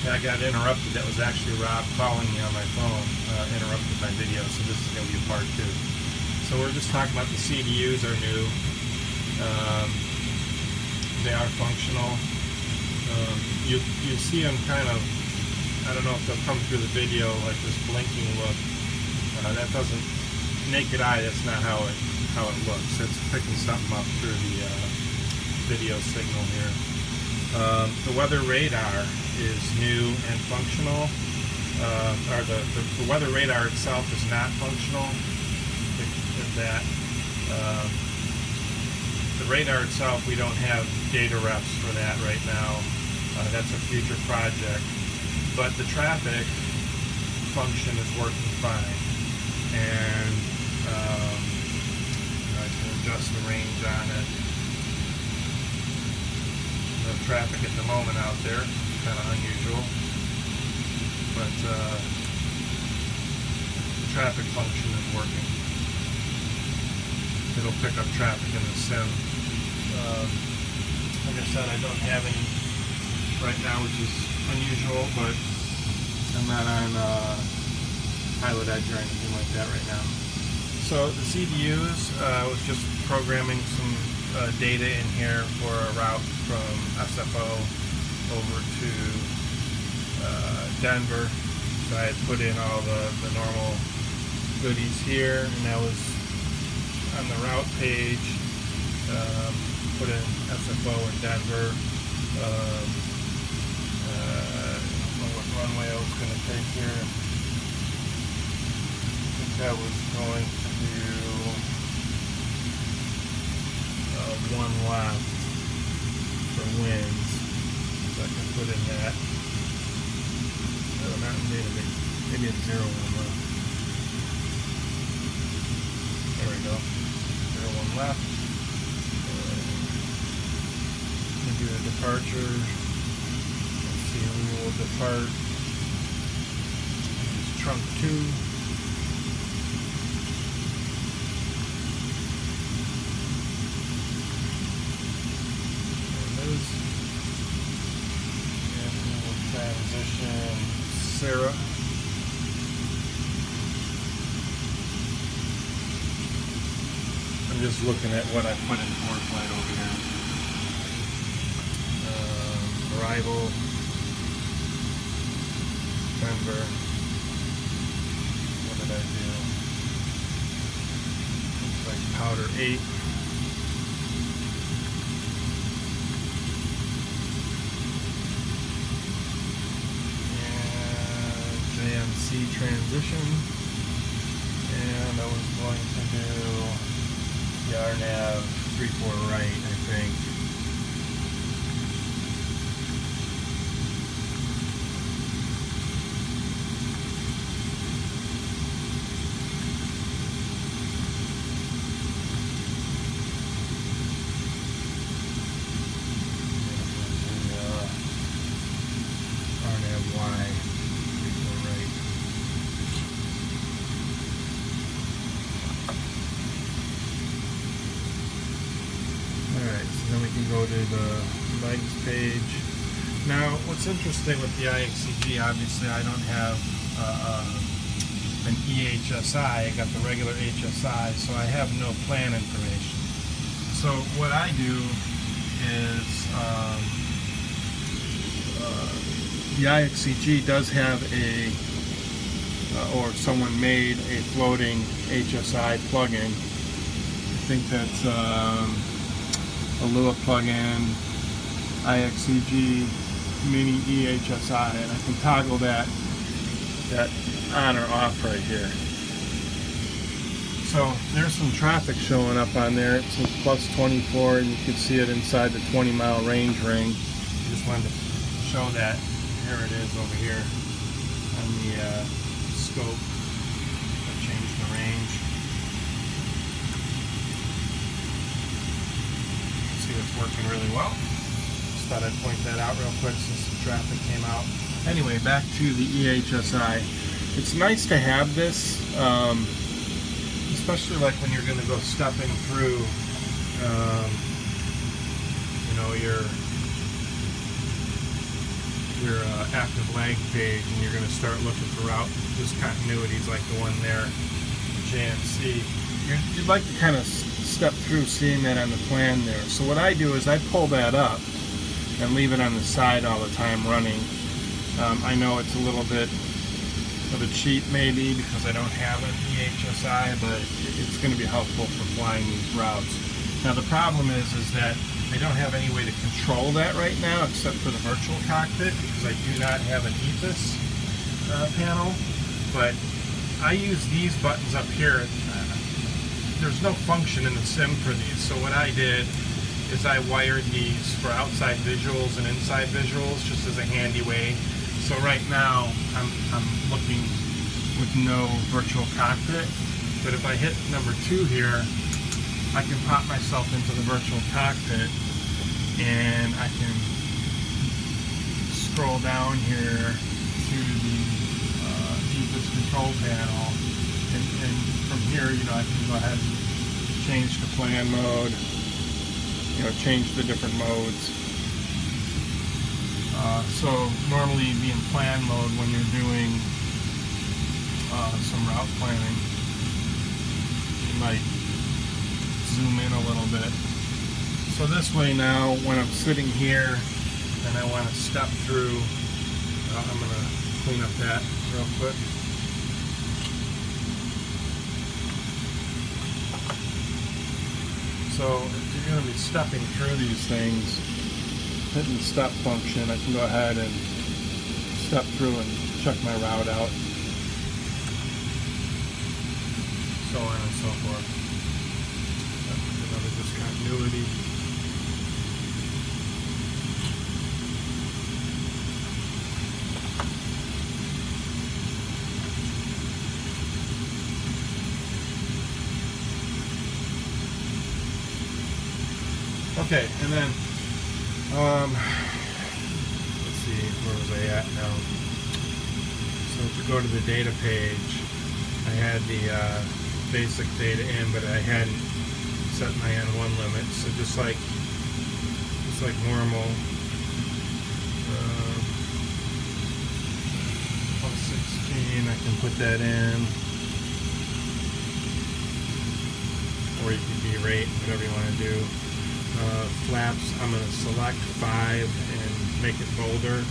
I got interrupted. That was actually Rob calling me on my phone, interrupted my video, so this is going to be a part 2. So we're just talking about the CDUs are new. They are functional. You see them kind of, I don't know if they'll come through the video like this blinking look. That doesn't, naked eye, that's not how it looks. It's picking something up through the video signal here. The weather radar is new and functional. Or the weather radar itself is not functional. The radar itself, we don't have data refs for that right now. That's a future project. But the traffic function is working fine. And I can adjust the range on it. No traffic at the moment out there, kind of unusual. But the traffic function is working. It'll pick up traffic in the sim. Like I said, I don't have any right now, which is unusual, but I'm not on Pilot Edge or anything like that right now. So the CDUs, I was just programming some data in here for a route from SFO over to Denver. So I had put in all the normal goodies here, and that was on the route page. Put in SFO in Denver. I don't know what runway I was going to take here. I think that was going to do 1 left for winds. So I can put in that. No, not maybe it's 0 1 left. There we go. 0 1 left. Do a departure. Let's see, we will depart. Use trunk 2. There it is. And we will transition Sarah. I'm just looking at what I put in ForeFlight over here. Arrival, Denver. What did I do? Looks like powder 8. And JMC transition. And I was going to do the RNAV 3-4 right, I think. Then we can go to the legs page. Now, what's interesting with the IXCG, obviously I don't have an EHSI. I got the regular HSI, so I have no plan information. So what I do is the IXCG does have or someone made a floating HSI plugin. I think that's a Lua plugin, IXCG mini EHSI, and I can toggle that on or off right here. So there's some traffic showing up on there. It says plus 24, and you can see it inside the 20-mile range ring. I just wanted to show that. Here it is over here on the scope. I changed the range. It's working really well. Just thought I'd point that out real quick since the traffic came out. Anyway, back to the EHSI. It's nice to have this, especially like when you're going to go stepping through, you know, your your active lag page, and you're going to start looking for route discontinuities like the one there, JNC. You'd like to kind of step through seeing that on the plan there. So what I do is I pull that up and leave it on the side all the time running. I know it's a little bit of a cheat maybe because I don't have an EHSI, but it's going to be helpful for flying these routes. Now the problem is that I don't have any way to control that right now except for the virtual cockpit because I do not have an EPIS panel, but I use these buttons up here. There's no function in the sim for these, so what I did is I wired these for outside visuals and inside visuals just as a handy way. So right now I'm looking with no virtual cockpit, but if I hit number 2 here, I can pop myself into the virtual cockpit and I can scroll down here to the EPIS control panel, and from here, you know, I can go ahead and change to plan mode, you know, change the different modes. So normally you'd be in plan mode when you're doing some route planning. You might zoom in a little bit. So this way now, when I'm sitting here and I want to step through, I'm going to clean up that real quick. So if you're going to be stepping through these things, hitting the step function, I can go ahead and step through and check my route out, so on and so forth. That's another discontinuity. Okay, and then let's see, where was I at now? So to go to the data page, I had the basic data in, but I hadn't set my N1 limit. So just like normal, plus 16, I can put that in, or you can derate, whatever you want to do. Flaps, I'm going to select 5 and make it bolder.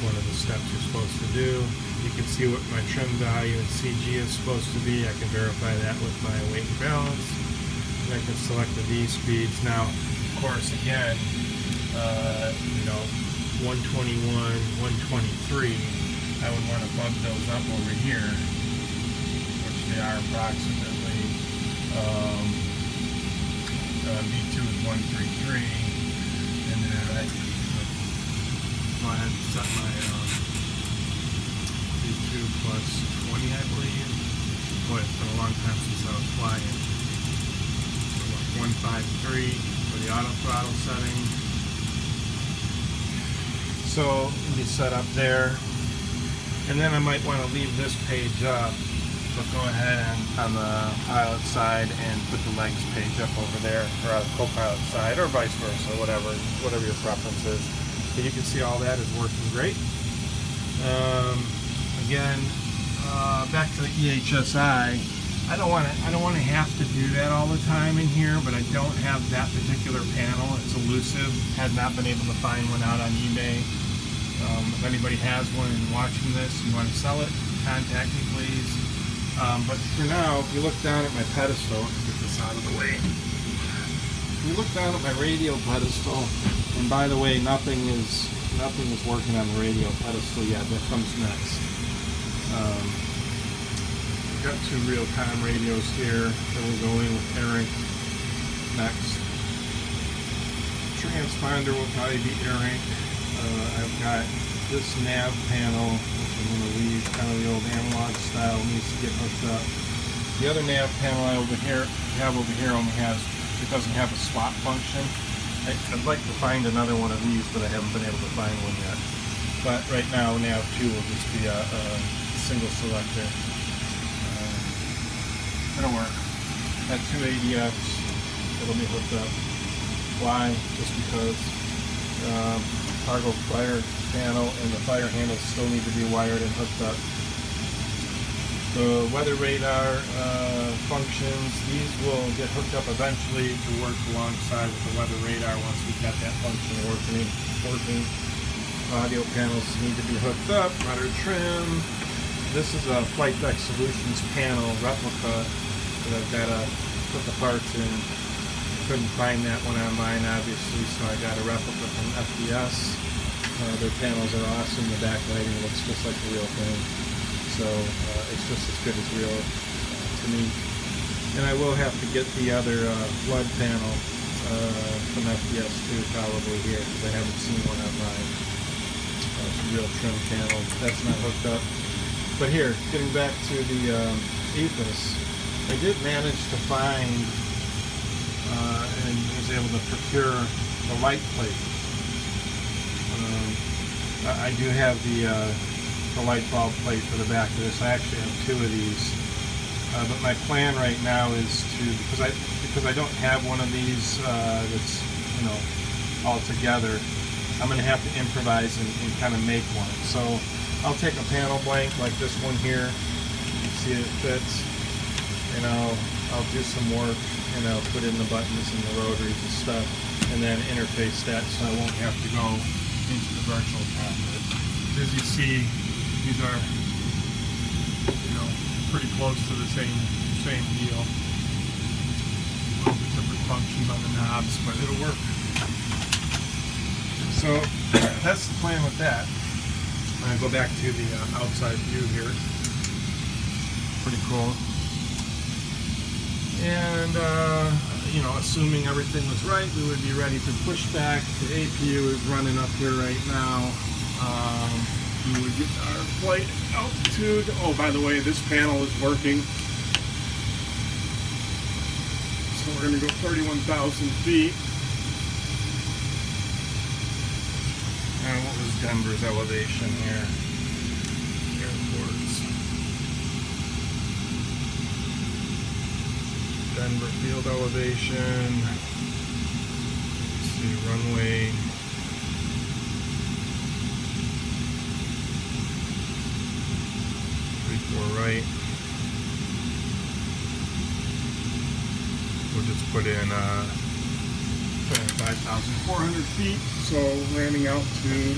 One of the steps you're supposed to do. You can see what my trim value in CG is supposed to be. I can verify that with my weight and balance. And I can select the V speeds. Now, of course, again, you know, 121, 123, I would want to bump those up over here, which they are approximately. V2 is 133, and then I can go ahead and set my V2 plus 20, I believe. Boy, it's been a long time since I was flying. So like 153 for the auto throttle setting. So it'll be set up there, and then I might want to leave this page up. So go ahead and on the pilot side and put the legs page up over there, or on the co-pilot side, or vice versa, whatever your preference is. But you can see all that is working great. Again, back to the EHSI. I don't want to have to do that all the time in here, but I don't have that particular panel. It's elusive. Had not been able to find one out on eBay. If anybody has one and watching this, you want to sell it, contact me, please. But for now, if you look down at my pedestal, get this out of the way. If you look down at my radio pedestal, and by the way, nothing is working on the radio pedestal yet. That comes next. We've got 2 real-time radios here that will go in with Eric next. Transponder will probably be Eric. I've got this nav panel, which I'm going to leave, kind of the old analog style, needs to get hooked up. The other nav panel I have over here only doesn't have a swap function. I'd like to find another one of these, but I haven't been able to find one yet. But right now, nav 2 will just be a single selector. It'll work. At 2 ADFs, it'll be hooked up. Why? Just because cargo fire panel, and the fire handles still need to be wired and hooked up. The weather radar functions, these will get hooked up eventually to work alongside with the weather radar once we've got that function working. Audio panels need to be hooked up, rudder trim. This is a Flight Deck Solutions panel replica that I've got to put the parts in. Couldn't find that one online, obviously, so I got a replica from FDS. Their panels are awesome. The backlighting looks just like the real thing. So it's just as good as real to me. And I will have to get the other flood panel from FDS too, probably here, because I haven't seen one online. It's a real trim panel. That's not hooked up. But here, getting back to the Ethos, I did manage to find and was able to procure the light plate. I do have the light bulb plate for the back of this. I actually have two of these, but my plan right now is to, because I don't have one of these that's, you know, all together, I'm going to have to improvise and kind of make one. So I'll take a panel blank like this one here, you see it fits, and I'll do some work and I'll put in the buttons and the rotaries and stuff, and then interface that so I won't have to go into the virtual cockpit. As you see, these are, you know, pretty close to the same deal. A little bit different functions on the knobs, but it'll work. So that's the plan with that. I'm gonna go back to the outside view here. Pretty cool. And you know, assuming everything was right, we would be ready for pushback. The APU is running up here right now. We would get our flight altitude. Oh, by the way, this panel is working. So we're going to go 31,000 feet. And what was Denver's elevation here? Airports. Denver field elevation. Let's see, runway. 34 right. We'll just put in 5,400 feet. So landing altitude.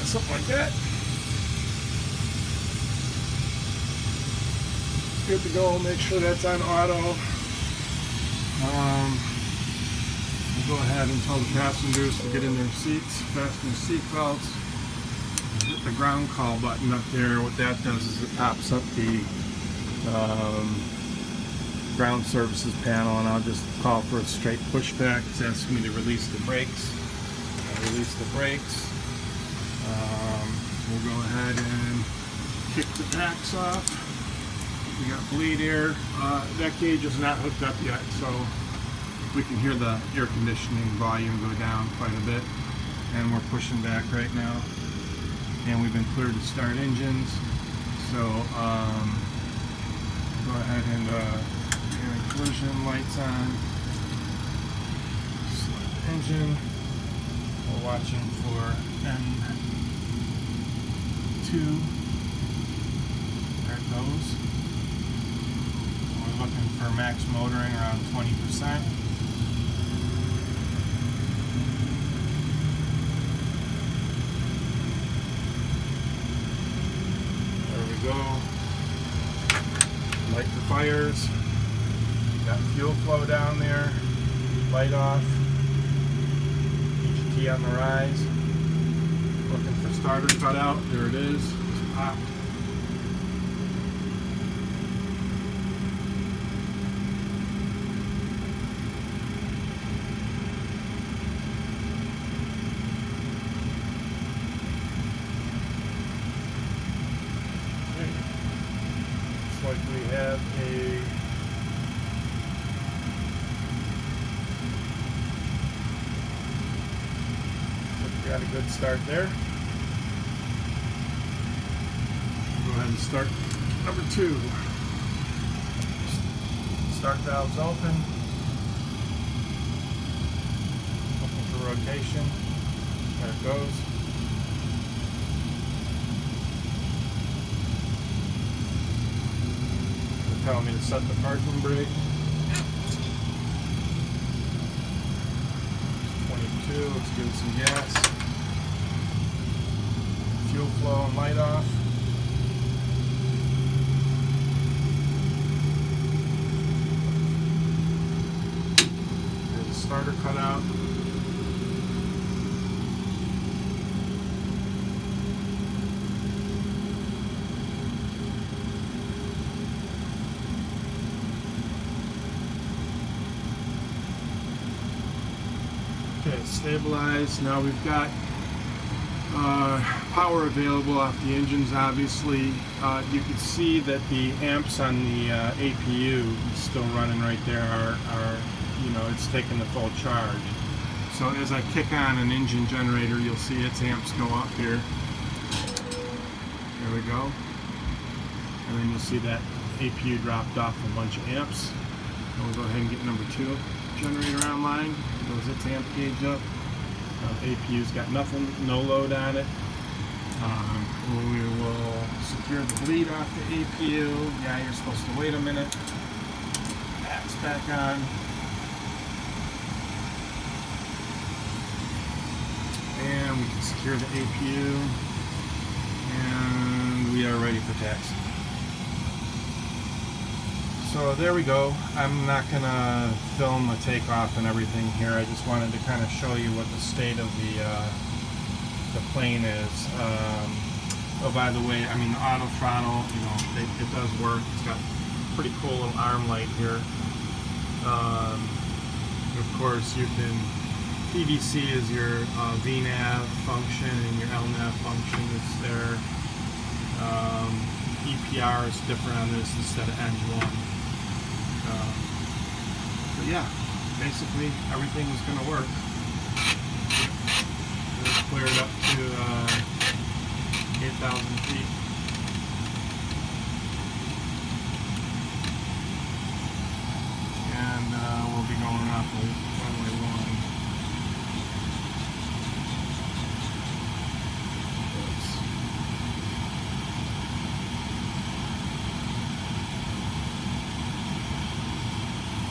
Something like that. Good to go. Make sure that's on auto. We'll go ahead and tell the passengers to get in their seats, fasten their seat belts. Hit the ground call button up there. What that does is it pops up the ground services panel, and I'll just call for a straight pushback. It's asking me to release the brakes. Release the brakes. We'll go ahead and kick the packs off. We got bleed air. That gauge is not hooked up yet, so we can hear the air conditioning volume go down quite a bit. And we're pushing back right now. And we've been cleared to start engines. So go ahead and anti-collision lights on. Select the engine. We're watching for N2. There it goes. We're looking for max motoring around 20%. There we go. Light the fires. Got fuel flow down there. Light off. EGT on the rise. Looking for starter cutout. There it is. Just popped. Looks like we have got a good start there. Go ahead and start number 2. start valve's open. Looking for rotation. There it goes. They're telling me to set the parking brake. 22. Let's give it some gas. Fuel flow and light off. There's the starter cut out. Okay, it's stabilized. Now we've got power available off the engines. Obviously, you can see that the amps on the APU is still running right there. Are you know, it's taking the full charge. So as I kick on an engine generator, you'll see its amps go up here. There we go. And then you'll see that APU dropped off a bunch of amps. We'll go ahead and get number 2 generator online. Goes its amp gauge up. APU's got nothing, no load on it. We will secure the bleed off the APU. Yeah, you're supposed to wait a minute. That's back on. And we can secure the APU. And we are ready for taxi. So there we go. I'm not going to film the takeoff and everything here. I just wanted to kind of show you what the state of the plane is. Oh, by the way, I mean, the auto throttle, you know, it does work. It's got a pretty cool little arm light here. Of course, you can, PVC is your VNAV function and your LNAV function is there. EPR is different on this instead of N1. But yeah, basically everything is going to work. It's cleared up to 8,000 feet. And we'll be going off of runway 1.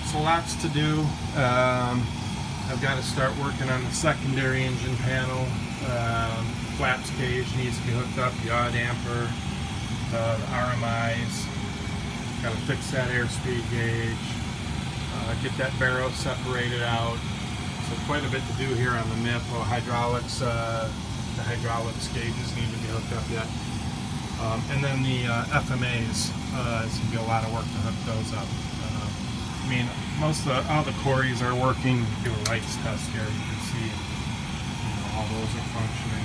So lots to do. I've got to start working on the secondary engine panel. Flaps cage needs to be hooked up, the odd damper, the RMIs. Got to fix that airspeed gauge. Get that barrel separated out. So quite a bit to do here on the MIP. Hydraulics, the hydraulics gauges need to be hooked up yet. And then the FMAs, it's going to be a lot of work to hook those up. I mean, all the Corys are working. Do a lights test here. You can see, you know, all those are functioning.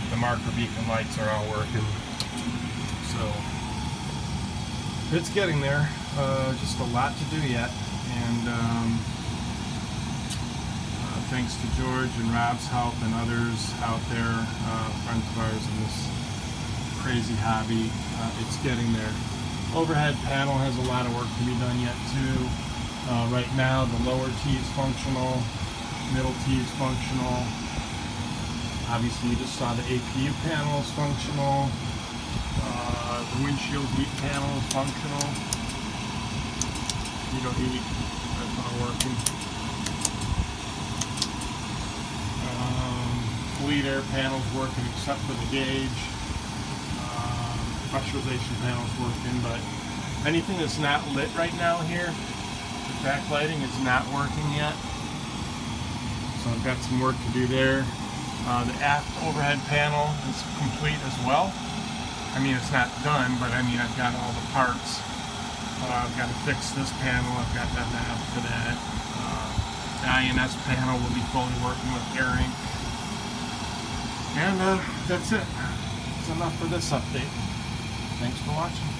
The marker beacon lights are all working. So it's getting there. Just a lot to do yet. And thanks to George and Rob's help and others out there, friends of ours in this crazy hobby, it's getting there. Overhead panel has a lot of work to be done yet too. Right now the lower T is functional, middle T is functional. Obviously you just saw the APU panel is functional. The windshield heat panel is functional. You don't need, that's not working. Bleed air panel is working except for the gauge. Pressurization panel is working, but anything that's not lit right now here, the backlighting is not working yet. So I've got some work to do there. The aft overhead panel is complete as well. I mean, it's not done, but I mean, I've got all the parts. I've got to fix this panel. I've got that knob for that. The INS panel will be fully working with airing. And that's it. That's enough for this update. Thanks for watching.